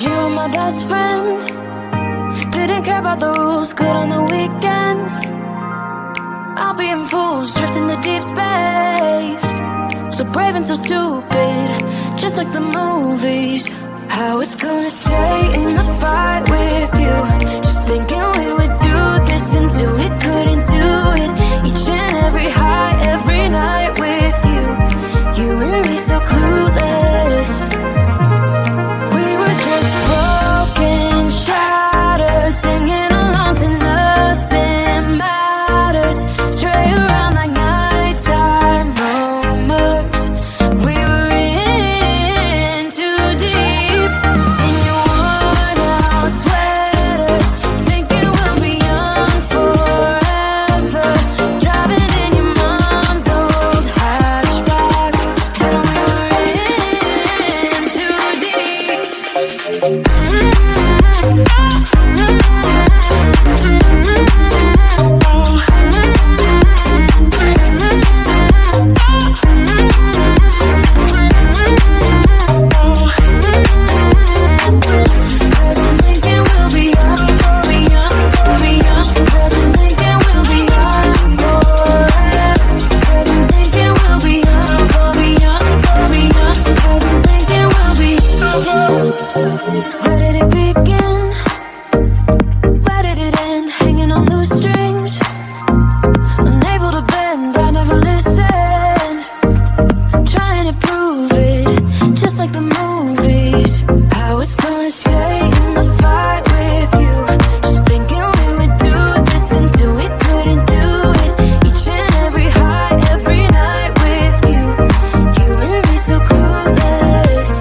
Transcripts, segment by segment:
You were my best friend. Didn't care about the rules, good on the weekends. I'll be in fools, drifting to deep space. So brave and so stupid, just like the movies. I was gonna stay in the fight with you, just thinking we would do this until we couldn't do it. Each and every high, every night with you. You and me so clueless. We were just broken, shattered, singing along to nothing matters. Stray around like nighttime rumors. We were in too deep. In your worn out sweaters, thinking we'll be young forever. Driving in your mom's old hatchback, and we were in too deep. Where did it begin? Where did it end? Hanging on loose strings, unable to bend. I never listened, trying to prove it, just like the movies. I was gonna stay in the fight with you, just thinking we would do this until we couldn't do it. Each and every high, every night with you. You and me so clueless.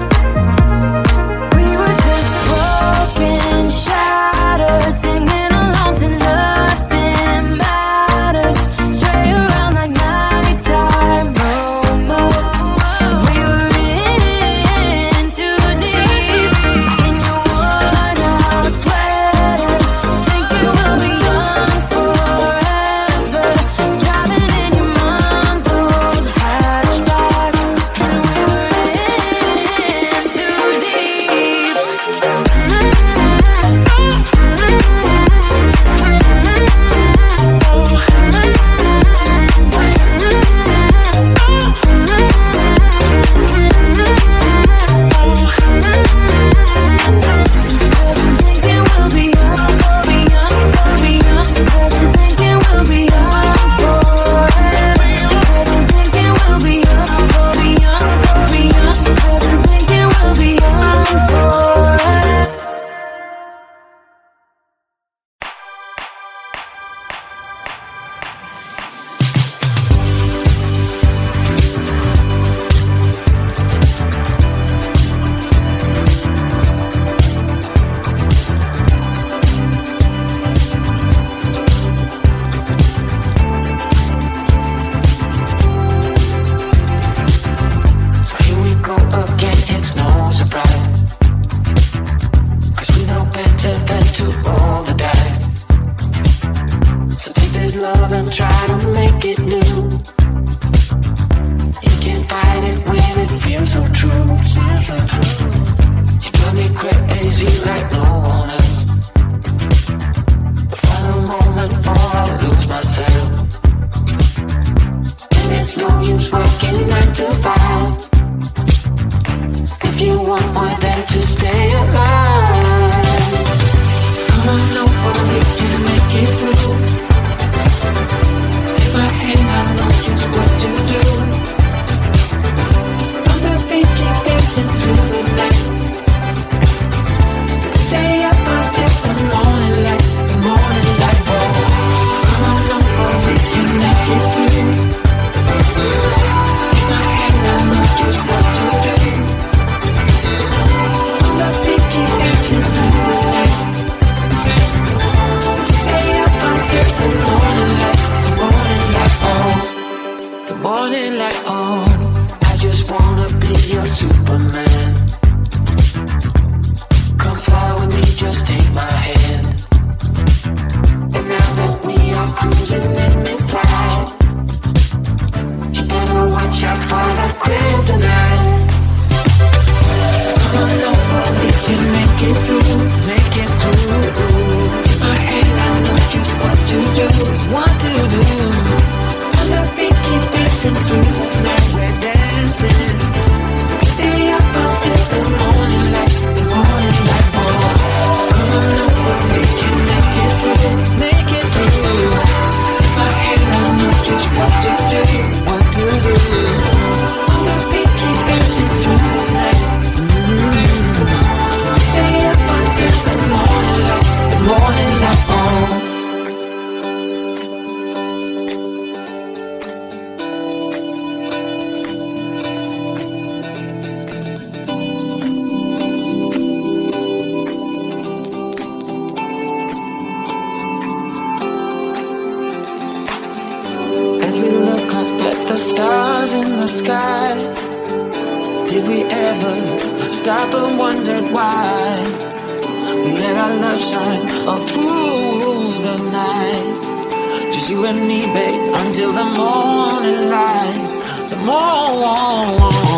We were just broken, shattered, singing along to nothing matters. Stray around like nighttime rumors. We were in too deep. In your worn out sweaters, thinking we'll be young forever. Driving in your mom's old hatchback, and we were in too deep. Thinking we'll be young, be young, be young. Thinking we'll be young forever. Thinking we'll be young, be young, be young. Thinking we'll be young forever. So here we go again, it's no surprise, 'cause we know better than to roll the dice. So take this love and try to make it new. You can't fight it when it feels so true. You drive me crazy like no one else. The final moment before I lose myself. And it's no use working 9 to 5 if you want more than to stay alive. Come on over, we can make it through. Take my hand, I know just what to do. I'm not thinking dancing through the night. Stay up until the morning light, the morning light falls. Come on over, we can make it through. Take my hand, I know just what to do. I'm not thinking dancing through the night. Stay up until the morning light, the morning light, oh, the morning light, oh. I just wanna be your Superman. Come fly with me, just take my hand. And now that we are cruising in mid-flight, you better watch out for that kryptonite. So come on over, we can make it through, make it through. Take my hand, I know just what to do, what to do. On the beat, keep dancing through the night, we're dancing. Stay up until the morning light, the morning light. Oh, come on over, we can make it through, make it through. Take my hand, I know just what to do, what to do. On the beat, keep dancing through the night. Stay up until the morning light, the morning light. Oh. As we look up at the stars in the sky, did we ever stop and wondered why we let our love shine all through the night? Just you and me, babe, until the morning light, the morning.